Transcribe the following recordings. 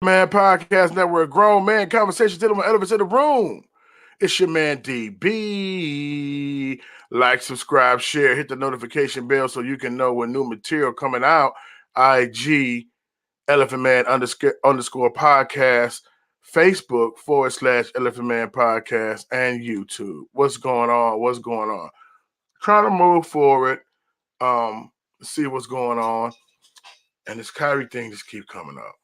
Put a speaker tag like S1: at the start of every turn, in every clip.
S1: Man Podcast Network, grown man conversation dealing with elephants in the room. It's your man DB. Like, subscribe, share, hit the notification bell so you can know when new material coming out. IG Elephant Man underscore podcast, Facebook / Elephant Man Podcast, and YouTube. What's going on? What's going on? Trying to move forward. See what's going on. And this Kyrie thing just keep coming up.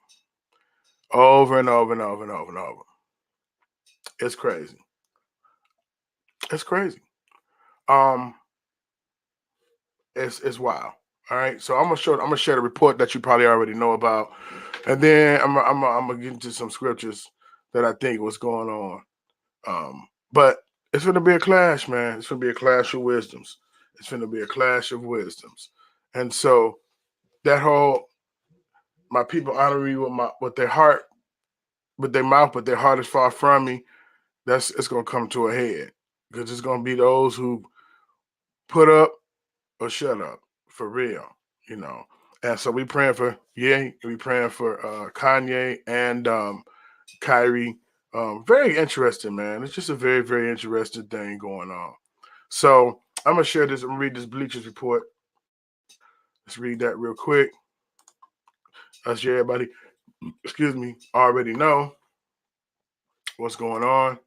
S1: Over and over and over and over and over. It's crazy. It's crazy. Um, it's wild. All right. So I'm gonna share the report that you probably already know about, and then I'm gonna get into some scriptures that I think was going on. But it's gonna be a clash, man. It's gonna be a clash of wisdoms. It's gonna be a clash of wisdoms, and so that whole my people honor me with their heart, with their mouth, but their heart is far from me. It's gonna come to a head because it's gonna be those who put up or shut up for real, you know. And so we praying for we praying for Kanye and Kyrie. Very interesting, man. It's just a very, very interesting thing going on. So I'm gonna share this and read this Bleachers report. Let's read that real quick. As everybody, already know what's going on.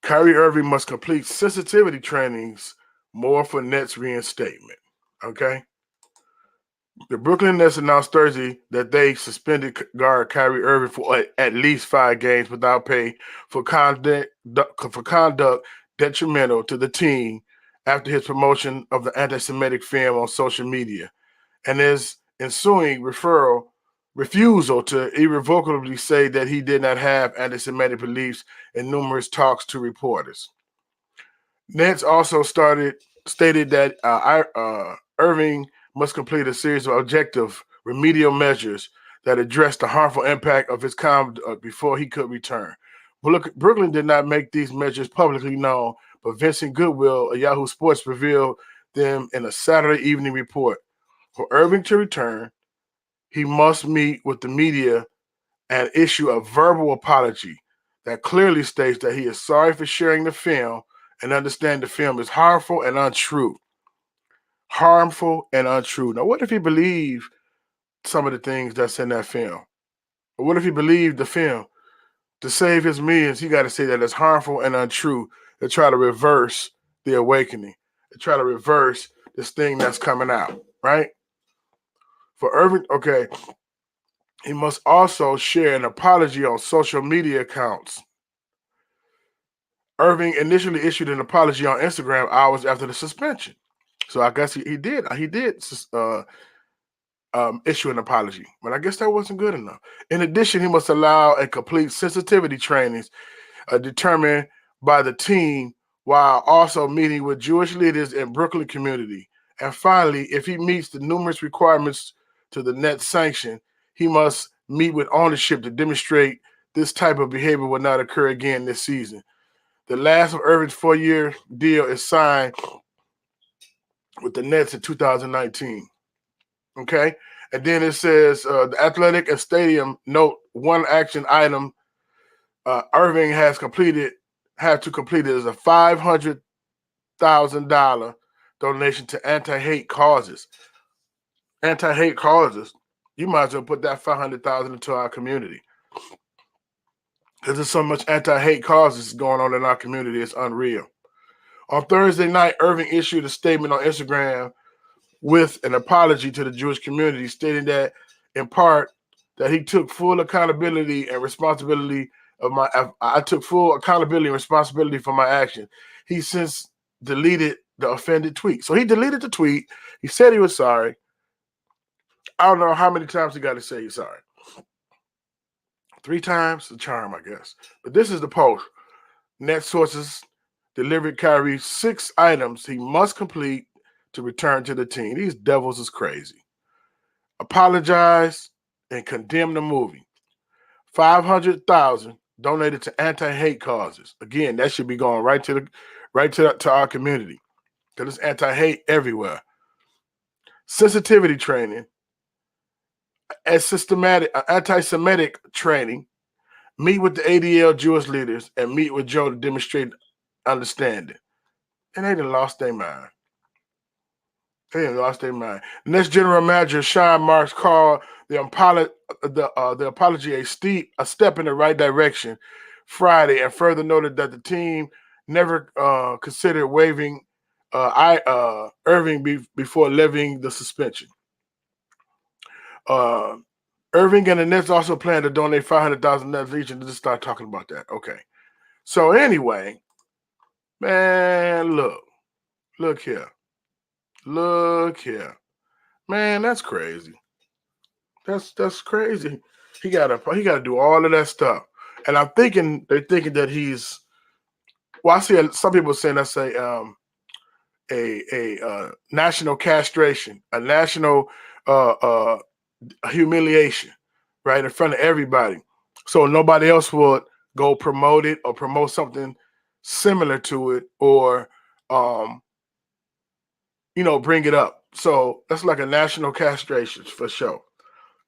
S1: Kyrie Irving must complete sensitivity trainings more for Nets reinstatement. Okay. The Brooklyn Nets announced Thursday that they suspended guard Kyrie Irving for at least 5 games without pay for conduct detrimental to the team after his promotion of the anti-Semitic film on social media and his ensuing refusal to irrevocably say that he did not have anti-Semitic beliefs in numerous talks to reporters. Nets also stated that Irving must complete a series of objective remedial measures that address the harmful impact of his conduct before he could return. Brooklyn did not make these measures publicly known, but Vincent Goodwill of Yahoo Sports revealed them in a Saturday evening report. For Irving to return, he must meet with the media and issue a verbal apology that clearly states that he is sorry for sharing the film and understand the film is harmful and untrue. Harmful and untrue. Now, what if he believed some of the things that's in that film? Or what if he believed the film? To save his millions, he got to say that it's harmful and untrue to try to reverse the awakening, to try to reverse this thing that's coming out, right? For Irving, okay, he must also share an apology on social media accounts. Irving initially issued an apology on Instagram hours after the suspension. So I guess he did issue an apology, but I guess that wasn't good enough. In addition, he must allow a complete sensitivity trainings determined by the team while also meeting with Jewish leaders in Brooklyn community. And finally, if he meets the numerous requirements to the net sanction, he must meet with ownership to demonstrate this type of behavior will not occur again this season. The last of Irving's 4-year deal is signed with the Nets in 2019. Okay? And then it says the athletic and stadium note one action item Irving had to complete it as a $500,000 donation to anti-hate causes. Anti-hate causes. You might as well put that $500,000 into our community. Because there's so much anti-hate causes going on in our community, it's unreal. On Thursday night, Irving issued a statement on Instagram with an apology to the Jewish community, stating that, in part, that he took full accountability and responsibility I took full accountability and responsibility for my action. He since deleted the offended tweet. So he deleted the tweet. He said he was sorry. I don't know how many times he got to say he's sorry. 3 times, the charm, I guess. But this is the post. Net sources delivered Kyrie 6 items he must complete to return to the team. These devils is crazy. Apologize and condemn the movie. $500,000 donated to anti-hate causes. Again, that should be going right to our community because it's anti-hate everywhere. Sensitivity training. as systematic anti-Semitic training, meet with the ADL Jewish leaders, and meet with Joe to demonstrate understanding. And they done lost their mind. They done lost their mind. The next general manager, Sean Marks, called the apology a step in the right direction Friday, and further noted that the team never considered waiving Irving before levying the suspension. Irving and the Nets also plan to donate $500,000 each, and just start talking about that. Okay. So anyway, man, look here, man. That's crazy. That's crazy. He gotta do all of that stuff, and they're thinking that he's. Well, I see some people saying that's a national castration, a national humiliation, right in front of everybody, so nobody else would go promote it or promote something similar to it, or bring it up. So that's like a national castration for sure,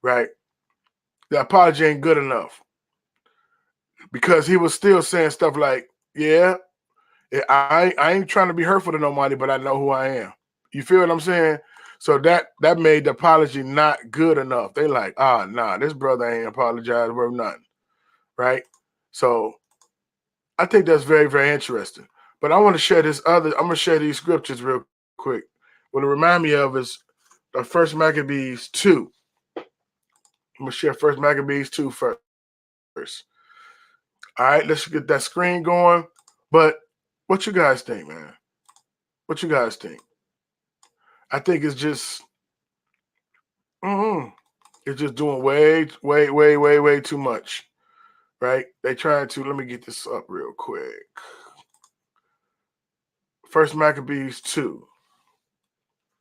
S1: right? The apology ain't good enough because he was still saying stuff like, "Yeah, I ain't trying to be hurtful to nobody, but I know who I am." You feel what I'm saying? So that made the apology not good enough. They like, nah, this brother ain't apologized worth nothing, right? So I think that's very, very interesting. But I want to share I'm going to share these scriptures real quick. What it remind me of is the First Maccabees 2. I'm going to share First Maccabees 2 first. All right, let's get that screen going. But what you guys think, man? What you guys think? I think it's just, it's just doing way too much, right? They trying to, let me get this up real quick. First Maccabees 2.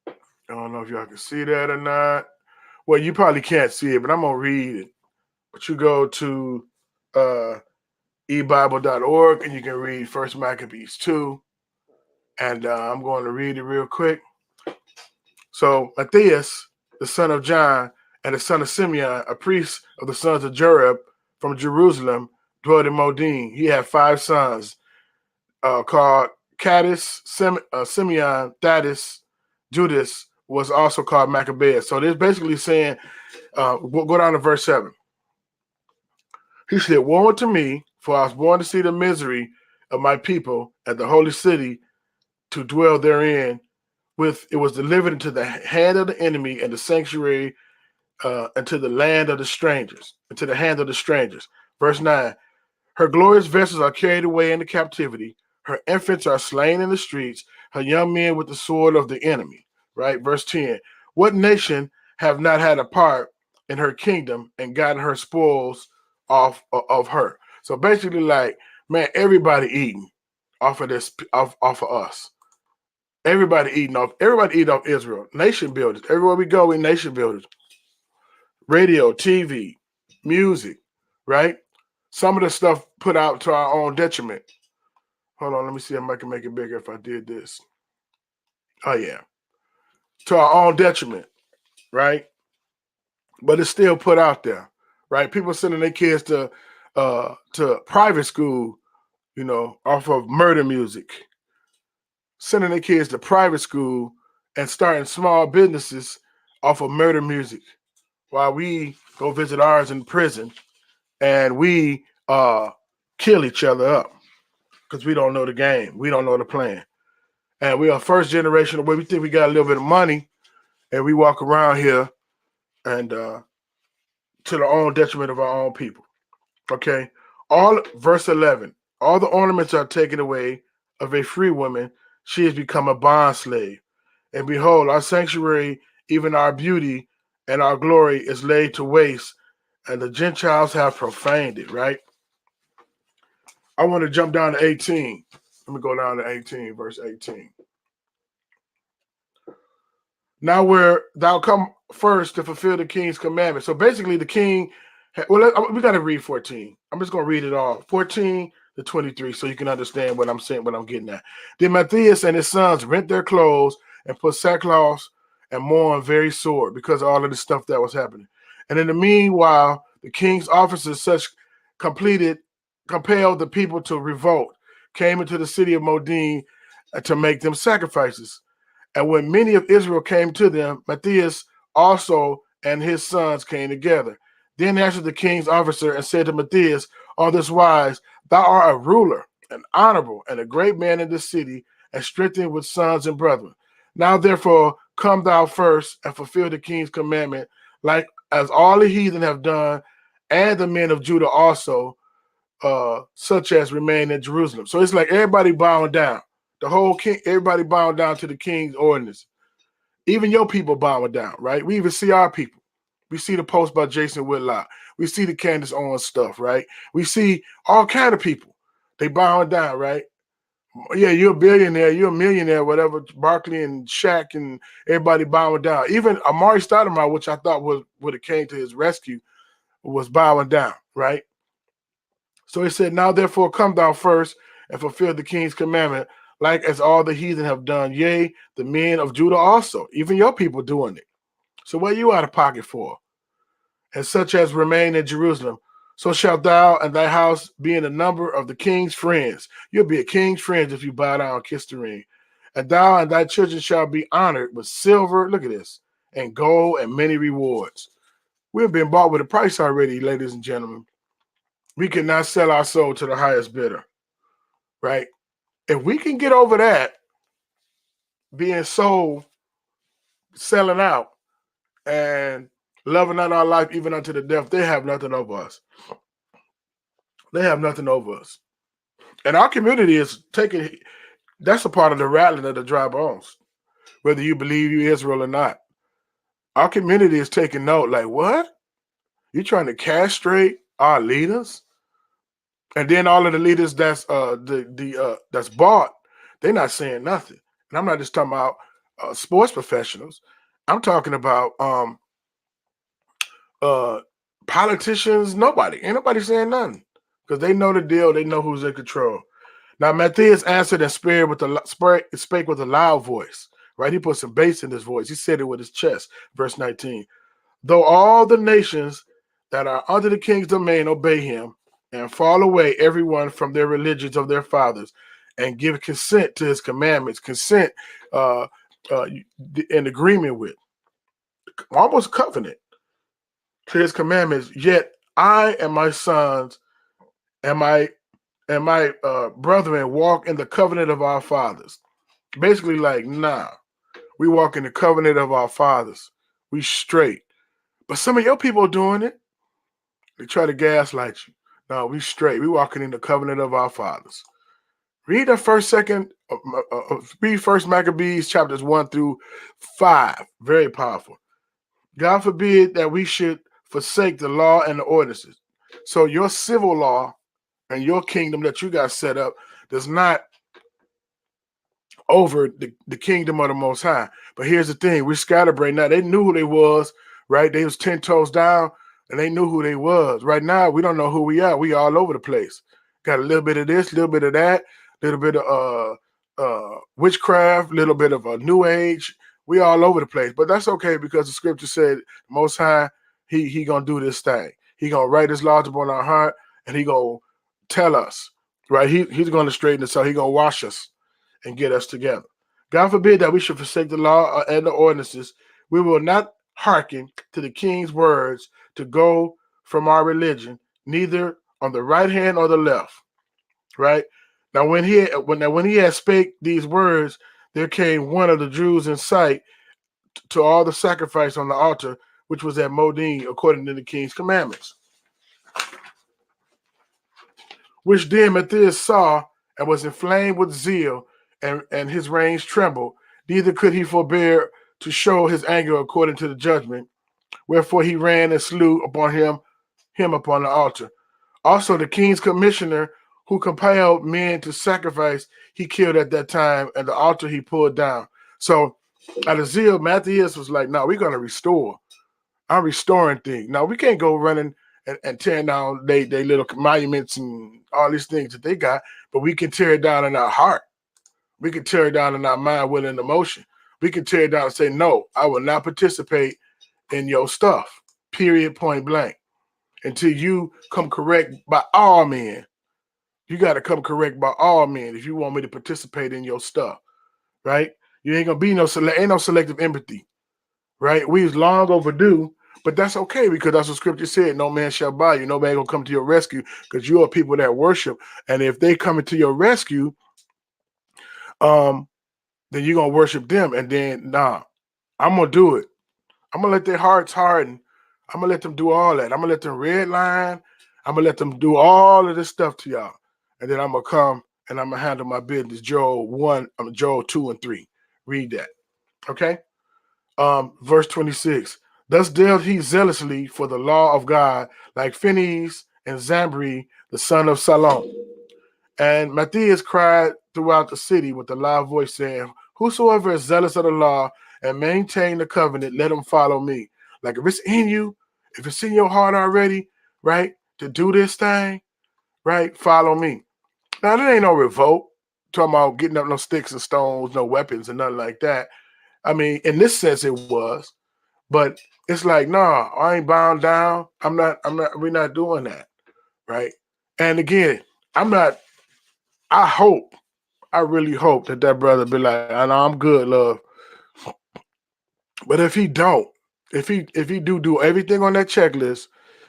S1: I don't know if y'all can see that or not. Well, you probably can't see it, but I'm going to read it. But you go to ebible.org and you can read First Maccabees 2. And I'm going to read it real quick. So Matthias, the son of John, and the son of Simeon, a priest of the sons of Jerub from Jerusalem, dwelt in Modin. He had 5 sons called Cadus, Simeon, Thaddeus, Judas was also called Maccabeus. So they're basically saying, we'll go down to verse 7. He said, "Woe unto me, for I was born to see the misery of my people at the holy city, to dwell therein. It was delivered into the hand of the enemy, and the sanctuary into the land of the strangers, into the hand of the strangers." Verse 9, "Her glorious vessels are carried away into captivity. Her infants are slain in the streets, her young men with the sword of the enemy." Right? Verse 10, "What nation have not had a part in her kingdom and gotten her spoils off of her?" So basically, like, man, everybody eating off of this, off of us. Everybody eating off Israel. Nation builders. Everywhere we go, we nation builders. Radio, TV, music, right? Some of the stuff put out to our own detriment. Hold on, let me see if I can make it bigger if I did this. Oh, yeah. To our own detriment, right? But it's still put out there, right? People sending their kids to private school, off of murder music. Sending their kids to private school and starting small businesses off of murder music, while we go visit ours in prison and we kill each other up because we don't know the game. We don't know the plan. And we are first generation where we think we got a little bit of money and we walk around here and to the own detriment of our own people. Okay? Verse 11, "All the ornaments are taken away of a free woman. She has become a bond slave. And behold, our sanctuary, even our beauty and our glory is laid to waste, and the Gentiles have profaned it," right? I want to jump down to 18. Let me go down to 18, verse 18. "Now where thou come first to fulfill the king's commandment." So basically the king, we got to read 14. I'm just going to read it all. 14 to 23 so you can understand what I'm saying, what I'm getting at. "Then Matthias and his sons rent their clothes and put sackcloth and mourn very sore because of all of the stuff that was happening. And in the meanwhile, the king's officers compelled the people to revolt, came into the city of Modin to make them sacrifices. And when many of Israel came to them, Matthias also and his sons came together. Then answered the king's officer and said to Matthias, on this wise, thou art a ruler, an honorable, and a great man in the city, and strengthened with sons and brethren. Now therefore come thou first and fulfill the king's commandment, like as all the heathen have done, and the men of Judah also, such as remain in Jerusalem. So it's like everybody bowing down. The whole king, everybody bowing down to the king's ordinance. Even your people bowing down, right? We even see our people. We see the post by Jason Whitlock. We see the Candace Owens stuff, right? We see all kind of people. They bowing down, right? Yeah, you're a billionaire, you're a millionaire, whatever. Barkley and Shaq and everybody bowing down. Even Amari Stoudemire, which I thought would have came to his rescue, was bowing down, right? So he said, now therefore come thou first and fulfill the king's commandment, like as all the heathen have done, yea, the men of Judah also, even your people doing it. So what are you out of pocket for? And such as remain in Jerusalem, so shalt thou and thy house be in the number of the king's friends. You'll be a king's friends if you bow down and kiss the ring. And thou and thy children shall be honored with silver, look at this, and gold and many rewards. We've been bought with a price already, ladies and gentlemen. We cannot sell our soul to the highest bidder, right? If we can get over that, being sold, selling out, and loving out our life even unto the death, they have nothing over us. They have nothing over us. And our community is taking, that's a part of the rattling of the dry bones, whether you believe you Israel or not. Our community is taking note, like, what? You trying to castrate our leaders? And then all of the leaders that's that's bought, they're not saying nothing. And I'm not just talking about sports professionals. I'm talking about politicians. Nobody, ain't nobody saying nothing because they know the deal. They know who's in control. Now Matthias answered and spake with a loud voice. Right, he put some bass in his voice. He said it with his chest. Verse 19. Though all the nations that are under the king's domain obey him, and fall away everyone from their religions of their fathers, and give consent to his commandments, consent in agreement with, almost covenant to his commandments. Yet I and my sons and my brethren walk in the covenant of our fathers. Basically, like, nah, we walk in the covenant of our fathers. We straight. But some of your people are doing it. They try to gaslight you. No, we straight. We walking in the covenant of our fathers. Read the read First Maccabees chapters 1 through 5. Very powerful. God forbid that we should forsake the law and the ordinances. So your civil law and your kingdom that you got set up does not over the kingdom of the Most High. But here's the thing: we're scatterbrained now. They knew who they was, right? They was 10 toes down. And they knew who they was. Right now, we don't know who we are. We all over the place. Got a little bit of this, a little bit of that, a little bit of witchcraft, a little bit of a new age. We all over the place. But that's okay because the scripture said, Most High, he going to do this thing. He going to write his laws upon our heart, and he going to tell us, right? He's going to straighten us out. He going to wash us and get us together. God forbid that we should forsake the law and the ordinances. We will not hearken to the king's words to go from our religion, neither on the right hand or the left. Right? Now, when he had spake these words, there came one of the Jews in sight to all the sacrifice on the altar, which was at Modin, according to the king's commandments. Which then Matthias saw and was inflamed with zeal, and his reins trembled. Neither could he forbear to show his anger according to the judgment. Wherefore he ran and slew upon him upon the altar. Also the king's commissioner who compelled men to sacrifice, he killed at that time, and the altar he pulled down. So out of zeal, Matthias was like, no, we're going to restore. I'm restoring things. Now, we can't go running and tearing down they little monuments and all these things that they got, but we can tear it down in our heart. We can tear it down in our mind, will, and emotion. We can tear it down and say, no, I will not participate in your stuff, period, point blank. Until you come correct by all men. You got to come correct by all men if you want me to participate in your stuff, right? You ain't gonna be no selective empathy, right? We was long overdue, but that's okay because that's what Scripture said. No man shall buy you. No man gonna come to your rescue because you are people that worship, and if they come into your rescue, then you're gonna worship them, and then I'm gonna do it. I'm gonna let their hearts harden. I'm gonna let them do all that. I'm gonna let them red line. I'm gonna let them do all of this stuff to y'all, and then I'm gonna come and I'm gonna handle my business. Joel 1, Joel 2 and 3. Read that, okay? Verse 26. Thus dealt he zealously for the law of God, like Phinehas and Zambri, the son of Salom. And Matthias cried throughout the city with a loud voice, saying, whosoever is zealous of the law and maintain the covenant, let him follow me. Like if it's in you, if it's in your heart already, right, to do this thing, right, follow me. Now, there ain't no revolt. Talking about getting up no sticks and stones, no weapons and nothing like that. I mean, in this sense it was, but it's like, nah, I ain't bound down. We're not doing that, right? And again, I really hope that brother be like, I know I'm good, love. But if he don't, if he do everything on that checklist,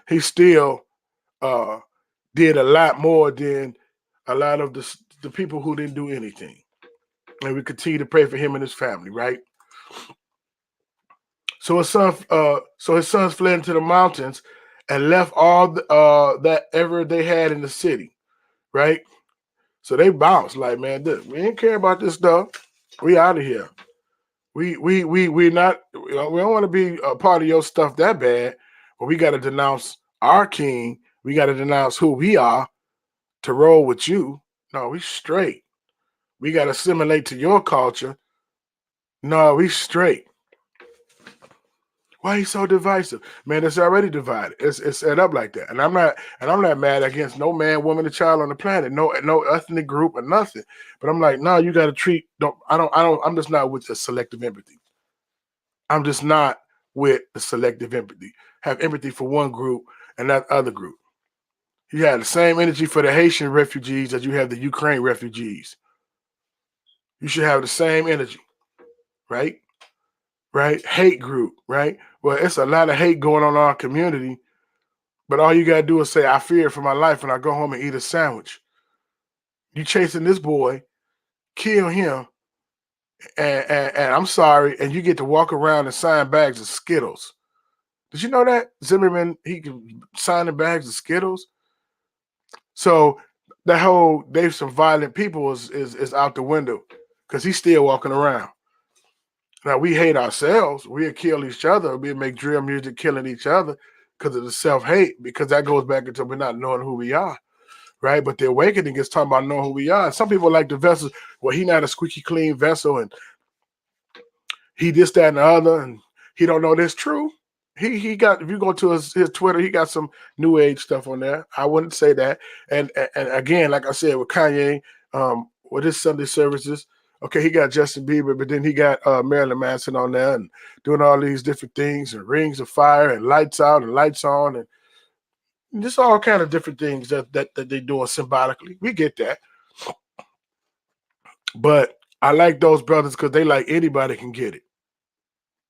S1: he still did a lot more than a lot of the people who didn't do anything. And we continue to pray for him and his family, right? So his sons fled into the mountains and left all that ever they had in the city, right? So they bounced like, man, we ain't care about this stuff. We out of here. We not. We don't want to be a part of your stuff that bad, but we got to denounce our king. We got to denounce who we are to roll with you. No, we straight. We got to assimilate to your culture. No, we straight. Why are you so divisive? Man, it's already divided. It's set up like that. And I'm not mad against no man, woman, or child on the planet, no ethnic group or nothing. But I'm like, no, you gotta I'm just not with the selective empathy. I'm just not with the selective empathy. Have empathy for one group and not other group. You have the same energy for the Haitian refugees as you have the Ukraine refugees. You should have the same energy, right? Right? Hate group, right? Well, it's a lot of hate going on in our community, but all you got to do is say, I fear for my life when I go home and eat a sandwich. You chasing this boy, kill him, and I'm sorry, and you get to walk around and sign bags of Skittles. Did you know that? Zimmerman, he can sign the bags of Skittles? So that whole Dave some violent people is out the window because he's still walking around. Now we hate ourselves. We'll kill each other. We'll make drill music killing each other because of the self-hate, because that goes back into we're not knowing who we are, right? But the awakening is talking about knowing who we are. And some people like the vessels, well, he not a squeaky clean vessel and he this, that, and the other, and he don't know this true. He got, if you go to his Twitter, he got some new age stuff on there. I wouldn't say that. And again, like I said, with Kanye, with his Sunday services, okay, he got Justin Bieber, but then he got Marilyn Manson on there and doing all these different things and rings of fire and lights out and lights on and just all kind of different things that they doing symbolically. We get that. But I like those brothers because they like anybody can get it,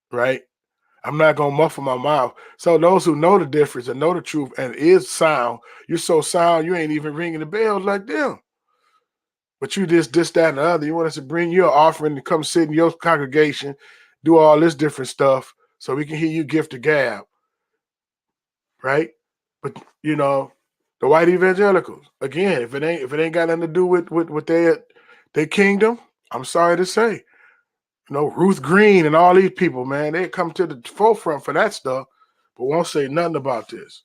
S1: right? I'm not going to muffle my mouth. So those who know the difference and know the truth and is sound, you're so sound, you ain't even ringing the bells like them. But you just this, that, and the other. You want us to bring your offering to come sit in your congregation, do all this different stuff so we can hear you gift the gab, right? But, you know, the white evangelicals, again, if it ain't got nothing to do with their kingdom, I'm sorry to say. You know, Ruth Green and all these people, man, they come to the forefront for that stuff, but won't say nothing about this.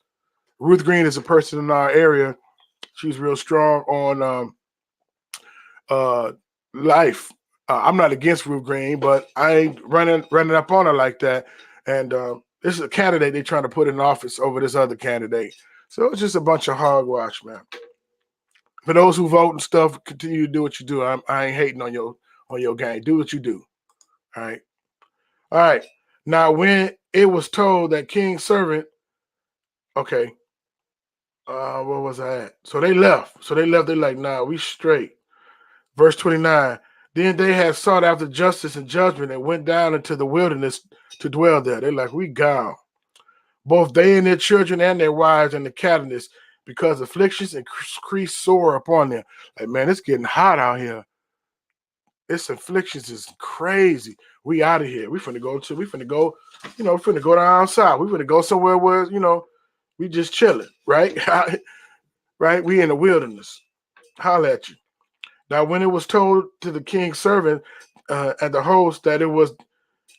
S1: Ruth Green is a person in our area. She's real strong on life. I'm not against Ruth Green, but I ain't running up on her like that. And this is a candidate they're trying to put in office over this other candidate. So it's just a bunch of hogwash, man. For those who vote and stuff, continue to do what you do. I ain't hating on your gang. Do what you do. All right. All right. Now, when it was told that King's servant Okay. Where was I at? So they left. They're like, nah, we straight. Verse 29. Then they had sought after justice and judgment and went down into the wilderness to dwell there. They're like, we gone. Both they and their children and their wives and the cabinets, because afflictions increased sore upon them. Like, man, it's getting hot out here. This afflictions is crazy. We out of here. We finna go, we finna go down south. We finna go somewhere where, we just chilling, right? Right? We in the wilderness. Holla at you. Now, when it was told to the king's servant and the host that it was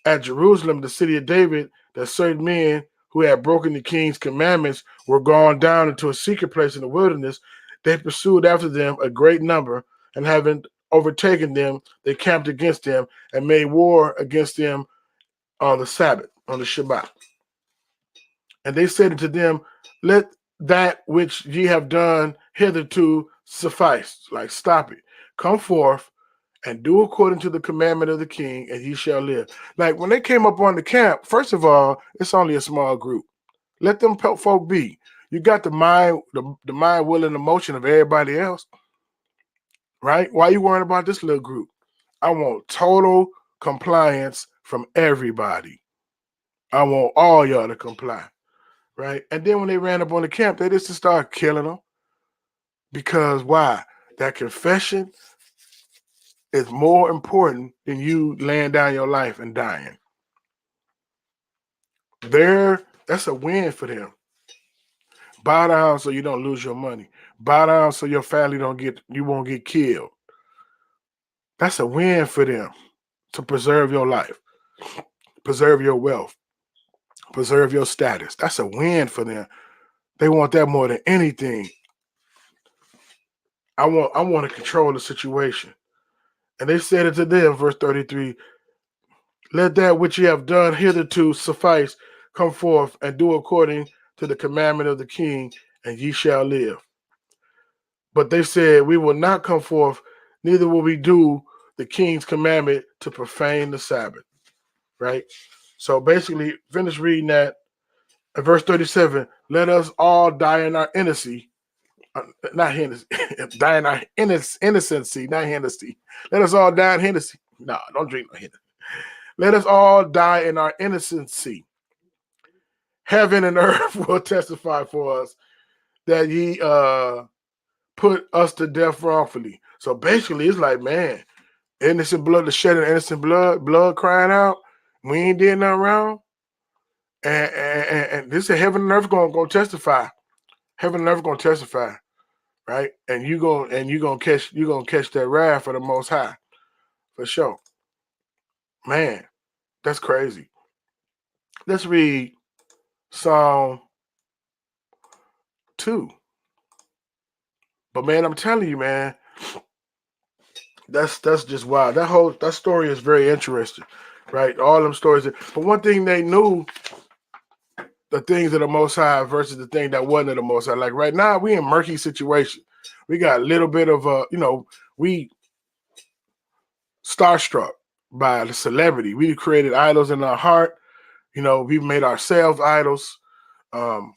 S1: at Jerusalem, the city of David, that certain men who had broken the king's commandments were gone down into a secret place in the wilderness, they pursued after them a great number, and having overtaken them, they camped against them and made war against them on the Sabbath, on the Shabbat. And they said unto them, let that which ye have done hitherto suffice. Like, stop it. Come forth and do according to the commandment of the king, and ye shall live. Like, when they came up on the camp, first of all, it's only a small group. Let them folk be. You got the mind, the mind, will, and emotion of everybody else, right? Why you worrying about this little group? I want total compliance from everybody. I want all y'all to comply, right? And then when they ran up on the camp, they just started killing them. Because why? That confession is more important than you laying down your life and dying. That's a win for them. Bow down so you don't lose your money. Bow down so your family you won't get killed. That's a win for them, to preserve your life, preserve your wealth, preserve your status. That's a win for them. They want that more than anything. I want to control the situation. And they said it to them, verse 33, let that which ye have done hitherto suffice, come forth and do according to the commandment of the king, and ye shall live. But they said, we will not come forth, neither will we do the king's commandment to profane the Sabbath. Right? So basically, finish reading that at verse 37. Let us all die in our innocency. Not Hennessy. Die in our innocency, not Hennessy. Let us all die in Hennessy. No, don't drink no Hennessy. Let us all die in our innocency. Heaven and earth will testify for us that ye put us to death wrongfully. So basically, it's like, man, innocent blood, the shedding innocent blood crying out. We ain't did nothing wrong. And this is heaven and earth gonna testify. Heaven and earth gonna testify, right? And you gonna catch that wrath for the Most High, for sure. Man, that's crazy. Let's read Psalm 2. But man, I'm telling you, man, that's just wild. That story is very interesting, right? All them stories. But one thing they knew, the things of the Most High versus the thing that wasn't of the Most High. Like right now, we in murky situation. We got a little bit of we starstruck by the celebrity. We created idols in our heart. We've made ourselves idols, and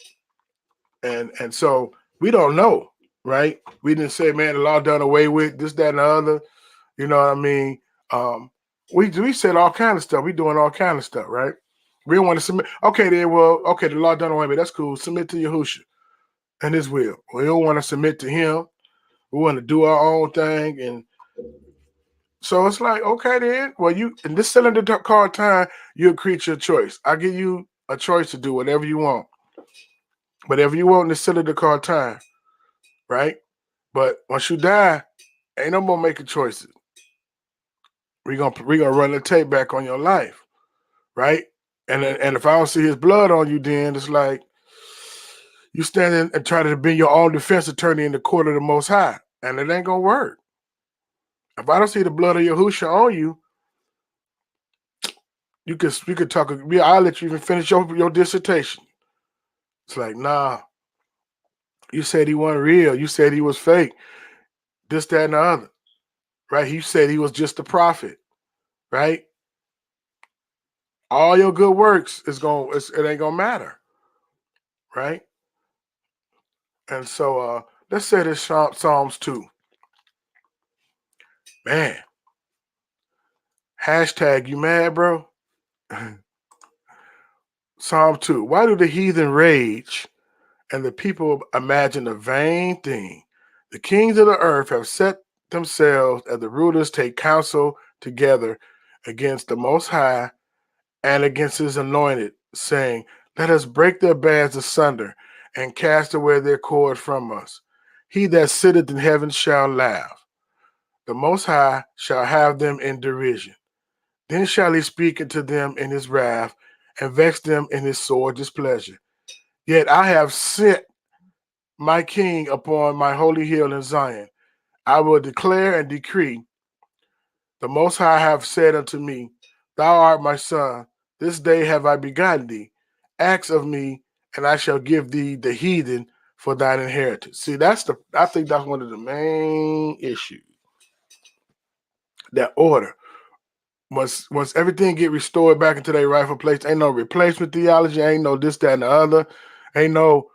S1: so we don't know, right? We didn't say, man, the law done away with, this, that, and the other. You know what I mean? We said all kind of stuff. We doing all kind of stuff, right? We don't want to submit. Okay, then, the law done away with. That's cool. Submit to Yahushua and his will. We don't want to submit to him. We want to do our own thing. And so it's like, okay, then, well, in this cylinder card time, you're a creature of choice. I give you a choice to do whatever you want. Whatever you want in this cylinder card time, right? But once you die, ain't no more making choices. We're gonna run the tape back on your life, right? And if I don't see his blood on you, then it's like you standing and trying to be your own defense attorney in the court of the Most High, and it ain't gonna work. If I don't see the blood of Yahushua on you, you could talk. I'll let you even finish your dissertation. It's like, nah. You said he wasn't real. You said he was fake. This, that, and the other, right? You said he was just a prophet, right? All your good works it ain't gonna matter, right? And so let's say this Psalms 2. Man, hashtag you mad, bro? Psalm 2. Why do the heathen rage and the people imagine a vain thing? The kings of the earth have set themselves, and the rulers take counsel together against the Most High and against his anointed, saying, let us break their bands asunder and cast away their cords from us. He that sitteth in heaven shall laugh. The Most High shall have them in derision. Then shall he speak unto them in his wrath and vex them in his sore displeasure. Yet I have sent my king upon my holy hill in Zion. I will declare and decree. The Most High have said unto me, thou art my son. This day have I begotten thee. Ask of me, and I shall give thee the heathen for thine inheritance. See, I think that's one of the main issues. That order. Once everything get restored back into their rightful place, ain't no replacement theology, ain't no this, that, and the other. Ain't no.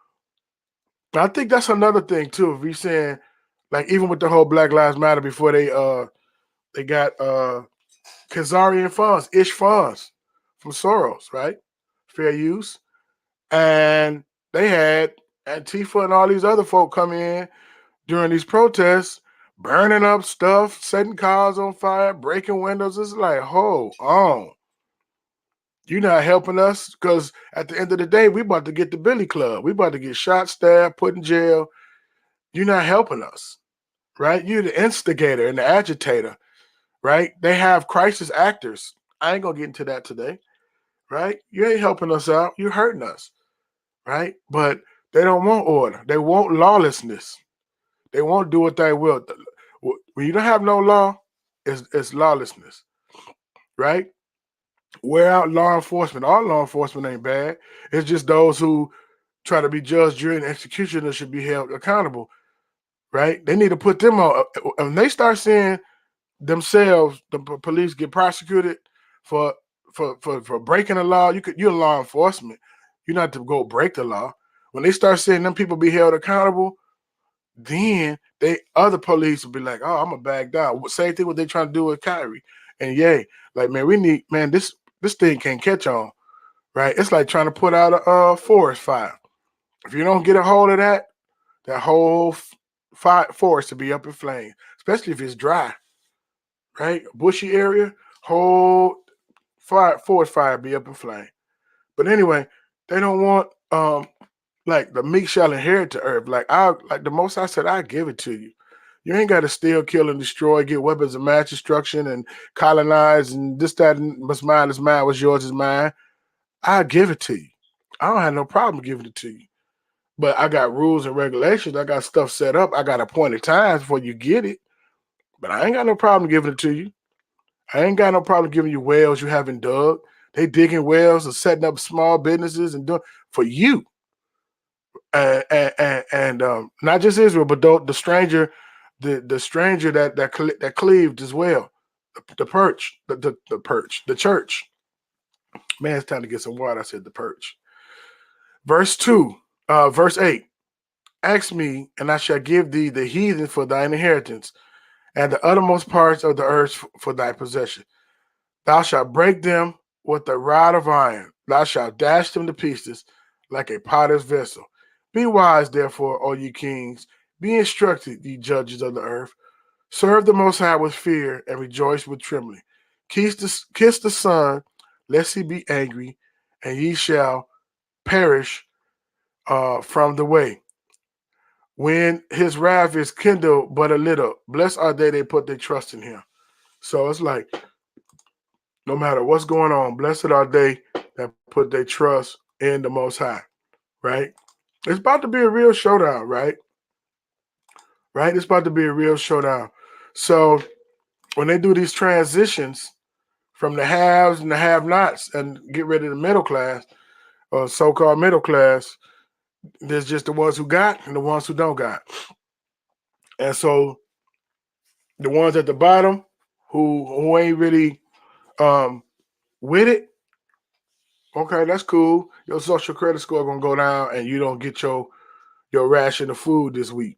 S1: I think that's another thing too. If we saying, like, even with the whole Black Lives Matter before they got Khazarian funds, ish funds from Soros, right? Fair use. And they had Antifa and all these other folk come in during these protests, burning up stuff, setting cars on fire, breaking windows. It's like, hold on. You're not helping us, because at the end of the day, we about to get the Billy Club. We about to get shot, stabbed, put in jail. You're not helping us, right? You're the instigator and the agitator, right? They have crisis actors. I ain't going to get into that today, right? You ain't helping us out. You're hurting us, right? But they don't want order. They want lawlessness. They won't do what they will. When you don't have no law, it's lawlessness, right? Wear out law enforcement. All law enforcement ain't bad. It's just those who try to be judge, jury, and executioner should be held accountable, right? They need to put them on. When they start seeing themselves, the police get prosecuted for breaking the law. You're law enforcement. You're not to go break the law. When they start seeing them people be held accountable, then other police will be like, oh, I'm gonna back down. Same thing what they trying to do with Kyrie. And yay, like, man, we need, man, this thing can't catch on, right? It's like trying to put out a forest fire. If you don't get a hold of that whole forest to be up in flames, especially if it's dry, right? A bushy area, whole forest fire be up in flame. But anyway, they don't want like the meek shall inherit the earth. Like the Most High said, I give it to you. You ain't got to steal, kill, and destroy, get weapons of mass destruction, and colonize, and this, that, and what's mine is mine, what's yours is mine. I give it to you. I don't have no problem giving it to you. But I got rules and regulations. I got stuff set up. I got appointed times before you get it. But I ain't got no problem giving it to you. I ain't got no problem giving you wells you haven't dug. They digging wells and setting up small businesses and doing for you. And not just Israel, but the stranger, the stranger that cleaved as well, the perch, the church. Man, it's time to get some water. I said the perch. Verse 8. Ask me, and I shall give thee the heathen for thine inheritance, and the uttermost parts of the earth for thy possession. Thou shalt break them with a rod of iron. Thou shalt dash them to pieces like a potter's vessel. Be wise, therefore, O ye kings. Be instructed, ye judges of the earth. Serve the Most High with fear and rejoice with trembling. Kiss the Son, lest he be angry, and ye shall perish from the way. When his wrath is kindled but a little, blessed are they put their trust in him. So it's like, no matter what's going on, blessed are they that put their trust in the Most High, right? It's about to be a real showdown, right? Right? It's about to be a real showdown. So when they do these transitions from the haves and the have-nots and get rid of the middle class, or so-called middle class, there's just the ones who got and the ones who don't got. And so the ones at the bottom who ain't really with it, okay, that's cool. Your social credit score gonna go down, and you don't get your your ration of food this week.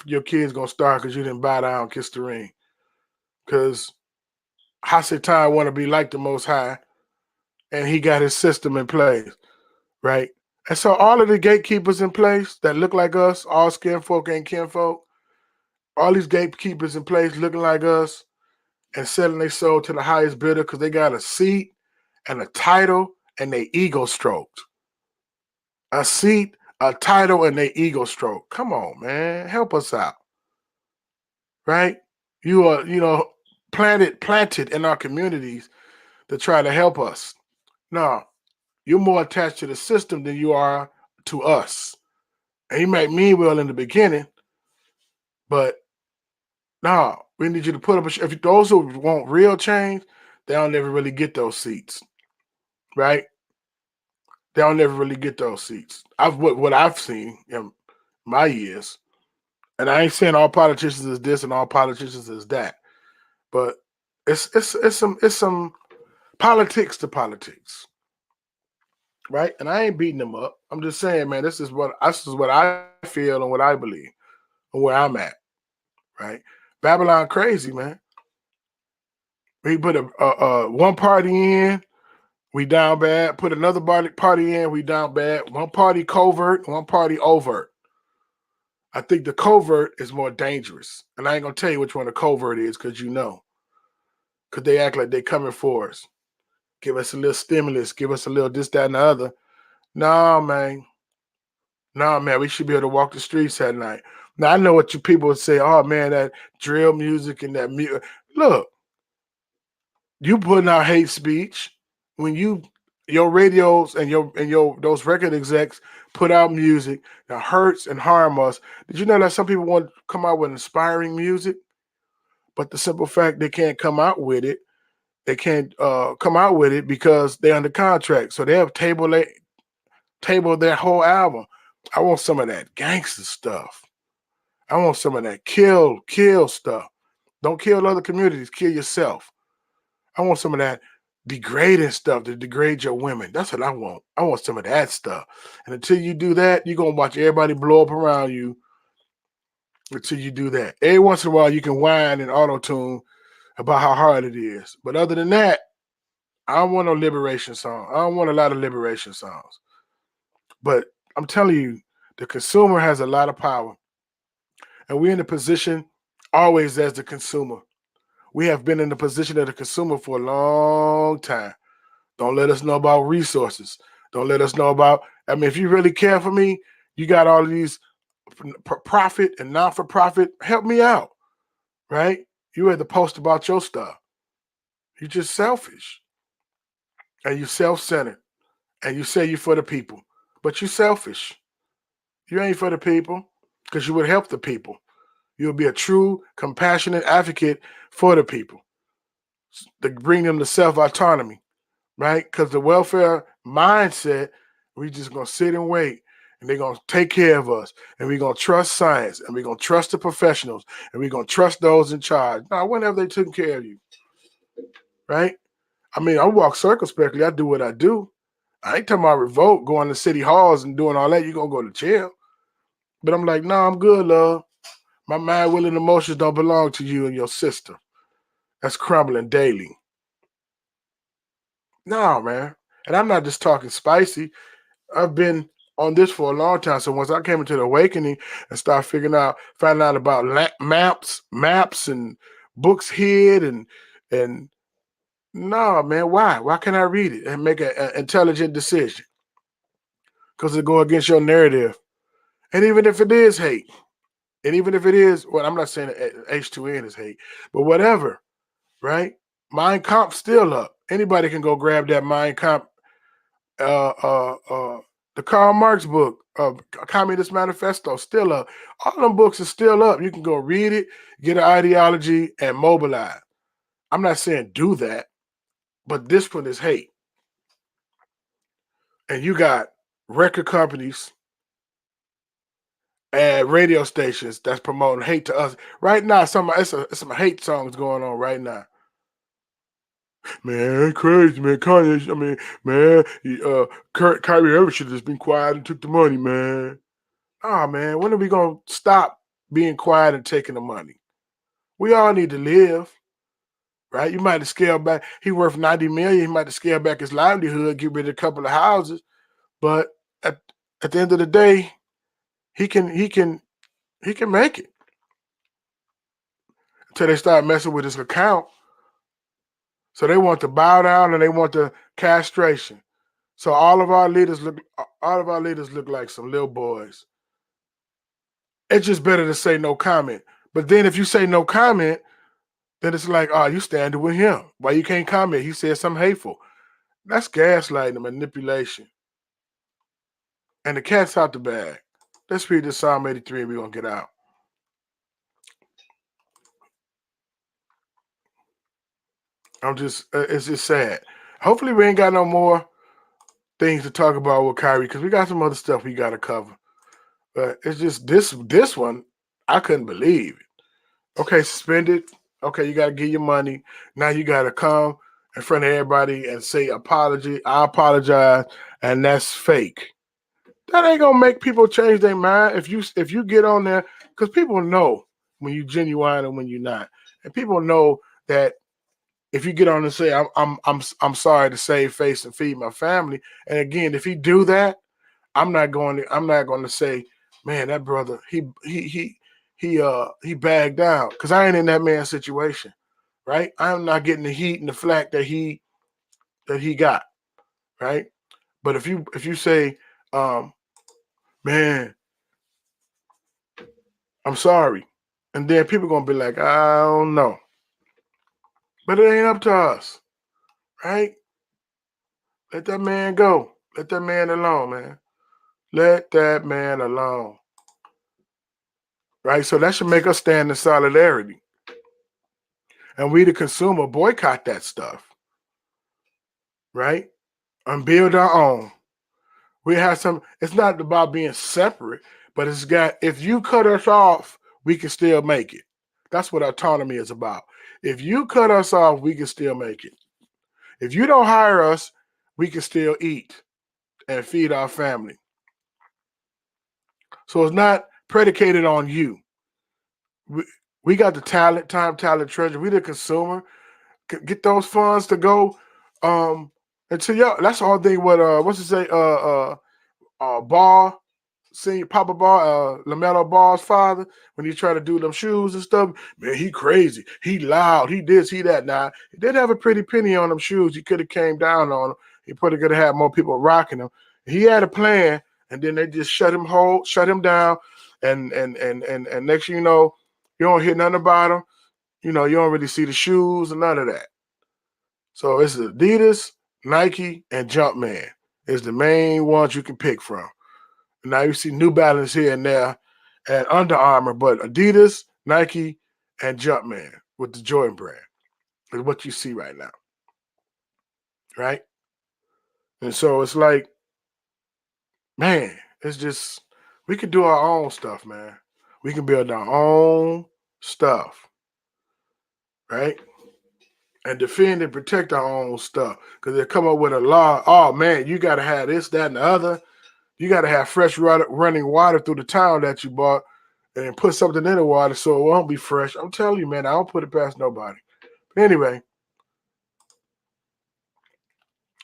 S1: Your kid's gonna starve because you didn't bow down, kiss the ring. Because Hasatan want to be like the Most High, and he got his system in place, right? And so all of the gatekeepers in place that look like us, all skin folk and kinfolk, all these gatekeepers in place looking like us and selling their soul to the highest bidder because they got a seat and a title and they ego stroked. A seat, a title, and they ego stroke. Come on, man. Help us out. Right? You are, planted in our communities to try to help us. No, you're more attached to the system than you are to us. And you might mean well in the beginning, but no, we need you to put up if those who want real change, they'll never really get those seats. Right? They'll never really get those seats. What I've seen in my years, and I ain't saying all politicians is this and all politicians is that, but it's some politics to politics, right? And I ain't beating them up. I'm just saying, man, this is what I feel and what I believe and where I'm at, right? Babylon crazy, man. We put a one party in, we down bad. Put another party in, we down bad. One party covert, one party overt. I think the covert is more dangerous. And I ain't going to tell you which one the covert is because you know. Because they act like they coming for us. Give us a little stimulus. Give us a little this, that, and the other. No, man. No, man. We should be able to walk the streets at night. Now, I know what you people would say. Oh, man, that drill music and that music. Look, you putting out hate speech when your radios and your those record execs put out music that hurts and harm us. Did you know that some people want to come out with inspiring music, but the simple fact they can't come out with it, they can't come out with it because they're under contract. So they have tabled their whole album. I want some of that gangster stuff. I want some of that kill stuff. Don't kill other communities, kill yourself. I want some of that degrading stuff to degrade your women. That's what I want. I want some of that stuff. And until you do that, you're going to watch everybody blow up around you until you do that. Every once in a while, you can whine and auto-tune about how hard it is. But other than that, I don't want no liberation song. I don't want a lot of liberation songs. But I'm telling you, the consumer has a lot of power. And we're in the position always as the consumer. We have been in the position of the consumer for a long time. Don't let us know about resources. Don't let us know about, if you really care for me, you got all of these profit and non-for-profit, help me out, right? You had to post about your stuff. You're just selfish. And you're self-centered. And you say you're for the people. But you're selfish. You ain't for the people because you would help the people. You'll be a true, compassionate advocate for the people to bring them to self-autonomy, right? Because the welfare mindset, we just going to sit and wait, and they're going to take care of us, and we're going to trust science, and we're going to trust the professionals, and we're going to trust those in charge. Now, when have they taken care of you, right? I walk circumspectly. I do what I do. I ain't talking about revolt, going to city halls and doing all that. You're going to go to jail. But I'm like, no, I'm good, love. My mind, will, and emotions don't belong to you and your sister. That's crumbling daily. No, man. And I'm not just talking spicy. I've been on this for a long time. So once I came into the awakening and started finding out about maps and books hid and no, man, why? Why can't I read it and make an intelligent decision? Because it go against your narrative. And even if it is hate, and even if it is, well, I'm not saying H2N is hate, but whatever, right? Mein Kampf still up. Anybody can go grab that Mein Kampf, the Karl Marx book, Communist Manifesto, still up. All them books are still up. You can go read it, get an ideology, and mobilize. I'm not saying do that, but discipline is hate. And you got record companies and radio stations that's promoting hate to us right now. Some hate songs going on right now. Man, crazy, man. Kanye, man, Kyrie Irving should have just been quiet and took the money, man. Oh man, when are we gonna stop being quiet and taking the money? We all need to live, right? You might have scaled back. He worth 90 million. He might have scaled back his livelihood, get rid of a couple of houses. But at the end of the day, he can make it until they start messing with his account. So they want to bow down and they want the castration. So all of our leaders look like some little boys. It's just better to say no comment. But then if you say no comment, then it's like, oh, you standing with him. Why you can't comment? He said something hateful. That's gaslighting and manipulation. And the cat's out the bag. Let's read this Psalm 83 and we're going to get out. It's just sad. Hopefully we ain't got no more things to talk about with Kyrie because we got some other stuff we got to cover. But it's just this one, I couldn't believe it. Okay, suspended. Okay, you got to give your money. Now you got to come in front of everybody and say apology. I apologize, and that's fake. That ain't gonna make people change their mind. If you get on there, because people know when you genuine and when you're not, and people know that if you get on and say I'm sorry to save face and feed my family, and again, if he do that, I'm not going to say, man, that brother he bagged down because I ain't in that man's situation, right? I'm not getting the heat and the flack that he got, right? But if you say, man, I'm sorry, and then people gonna be like, I don't know, but it ain't up to us, right? Let that man go. Let that man alone, man. Let that man alone. Right? So that should make us stand in solidarity. And we, the consumer, boycott that stuff. Right? And build our own. We have some, it's not about being separate, but it's got, if you cut us off, we can still make it. That's what autonomy is about. If you cut us off, we can still make it. If you don't hire us, we can still eat and feed our family. So it's not predicated on you. We got the talent, time, talent, treasure. We the consumer. Get those funds to go until y'all. That's the whole thing. What what's it say? Ball, senior Papa Ball, LaMelo Ball's father, when he tried to do them shoes and stuff. Man, he crazy. He loud. He this. He that. Now he did have a pretty penny on them shoes. He could have came down on them. He probably could have had more people rocking them. He had a plan, and then they just shut him down, and next thing you know, you don't hear nothing about him. You know, you don't really see the shoes and none of that. So it's Adidas, Nike, and Jumpman is the main ones you can pick from. Now you see New Balance here and there and Under Armour, but Adidas, Nike, and Jumpman with the Jordan brand is what you see right now. Right? And so it's like, man, it's just, we can do our own stuff, man. We can build our own stuff. Right? And defend and protect our own stuff. Because they come up with a law, oh man, you got to have this, that, and the other. You got to have fresh running water through the town that you bought and put something in the water so it won't be fresh. I'm telling you, man, I don't put it past nobody. But anyway,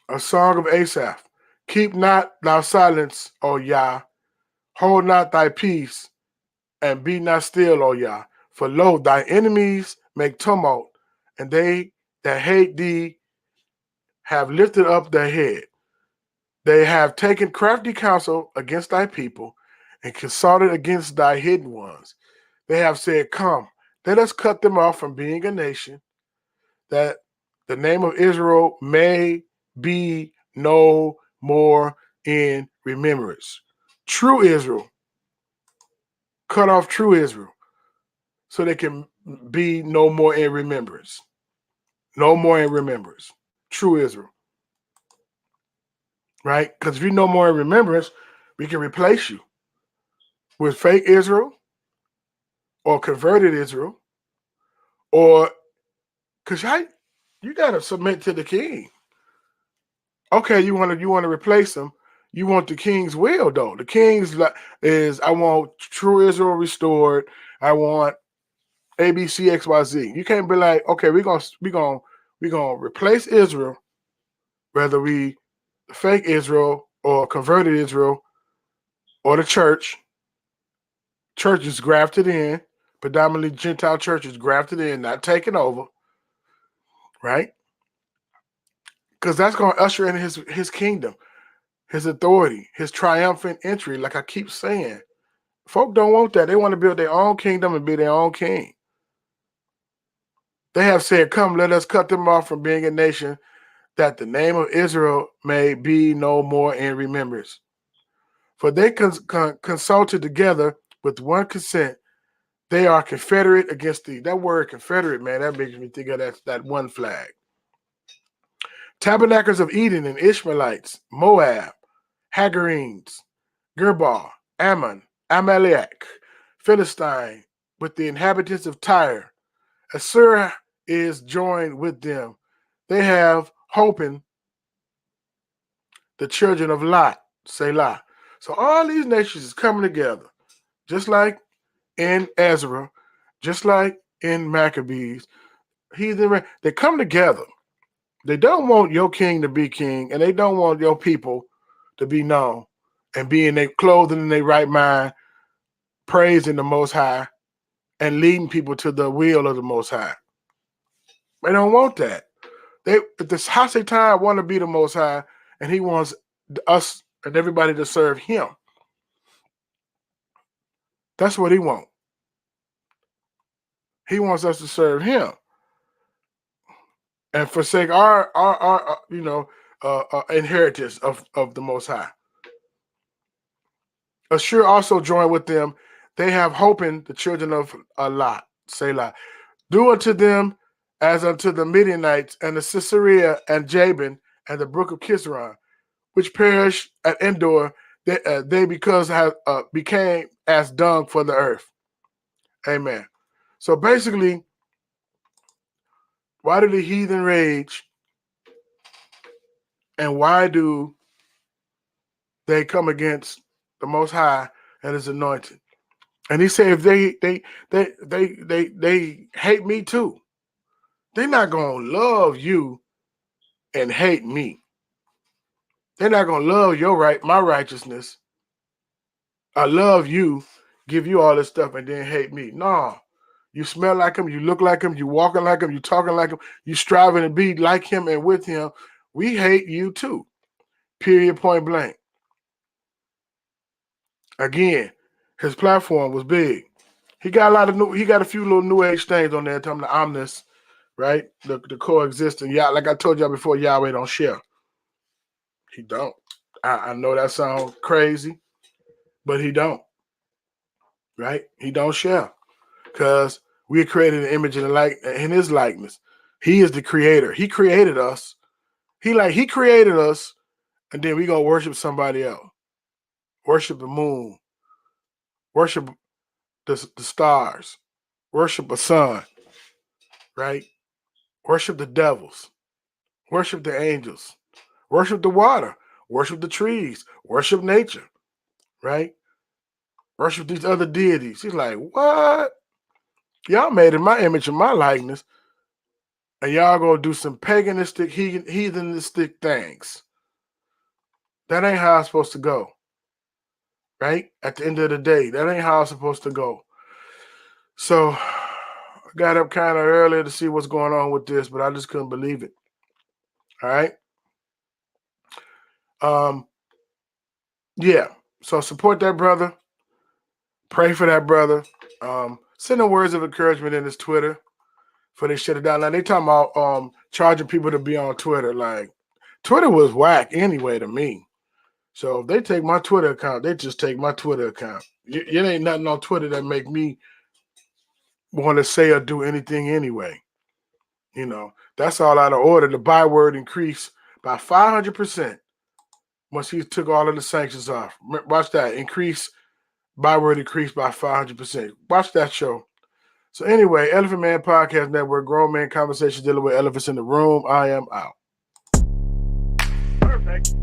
S1: a song of Asaph. Keep not thy silence, O Yah. Hold not thy peace, and be not still, O Yah. For lo, thy enemies make tumult, and they that hate thee have lifted up their head. They have taken crafty counsel against thy people and consulted against thy hidden ones. They have said, come, let us cut them off from being a nation, that the name of Israel may be no more in remembrance. True Israel, cut off true Israel, so they can be no more in remembrance. No more in remembrance. True Israel. Right? Because if you're no more in remembrance, we can replace you with fake Israel or converted Israel, or because you got to submit to the king. Okay, you want to replace him. You want the king's will, though. The king's is, I want true Israel restored. I want ABCXYZ. You can't be like, okay, we're gonna replace Israel, whether we fake Israel or converted Israel or the church. Church is grafted in, predominantly Gentile churches grafted in, not taken over, right? Because that's going to usher in his kingdom, his authority, his triumphant entry. Like I keep saying, folk don't want that. They want to build their own kingdom and be their own king. They have said, come, let us cut them off from being a nation, that the name of Israel may be no more in remembrance. For they consulted together with one consent. They are confederate against thee. That word confederate, man, that makes me think of that one flag. Tabernacles of Eden and Ishmaelites, Moab, Hagarenes, Gerbal, Ammon, Amalek, Philistine, with the inhabitants of Tyre. Assur is joined with them. They have hopen the children of Lot, Selah. So all these nations is coming together, just like in Ezra, just like in Maccabees. They come together. They don't want your king to be king, and they don't want your people to be known and be in their clothing in their right mind, praising the Most High, and leading people to the will of the Most High. They don't want that. The Hasatan want to be the Most High, and he wants us and everybody to serve him. That's what he wants. He wants us to serve him and forsake our inheritance of the Most High. Assur also joined with them. They have hopen the children of Lot, Selah. Do unto them as unto the Midianites and the Sisera and Jabin and the brook of Kizron, which perished at Endor. They became as dung for the earth. Amen. So basically, why do the heathen rage, and why do they come against the Most High and His anointed? And he said, if they hate me too, they're not gonna love you and hate me. They're not gonna love my righteousness. I love you, give you all this stuff, and then hate me. No, you smell like him, you look like him, you walking like him, you talking like him, you striving to be like him and with him. We hate you too. Period. Point blank. Again, his platform was big. He got a few little new age things on there, telling the omnis, right? The coexisting. Yeah, like I told y'all before, Yahweh don't share. He don't. I know that sounds crazy, but he don't. Right? He don't share. Because we are created an image in his likeness. He is the creator. He created us. He created us, and then we gonna worship somebody else. Worship the moon. Worship the stars. Worship a sun. Right? Worship the devils. Worship the angels. Worship the water. Worship the trees. Worship nature. Right? Worship these other deities. He's like, what? Y'all made in my image and my likeness, and y'all gonna do some paganistic, heathenistic things. That ain't how it's supposed to go. Right? At the end of the day, that ain't how it's supposed to go. So I got up kind of earlier to see what's going on with this, but I just couldn't believe it. All right. Yeah. So support that brother. Pray for that brother. Send them words of encouragement in his Twitter before they shut it down. Now they talking about charging people to be on Twitter. Like, Twitter was whack anyway to me. So if they take my Twitter account, they just take my Twitter account. It ain't nothing on Twitter that make me want to say or do anything anyway. You know, that's all out of order. The byword increased by 500% once he took all of the sanctions off. Watch that. Byword increased by 500%. Watch that show. So anyway, Elephant Man Podcast Network, grown man conversations dealing with elephants in the room. I am out. Perfect.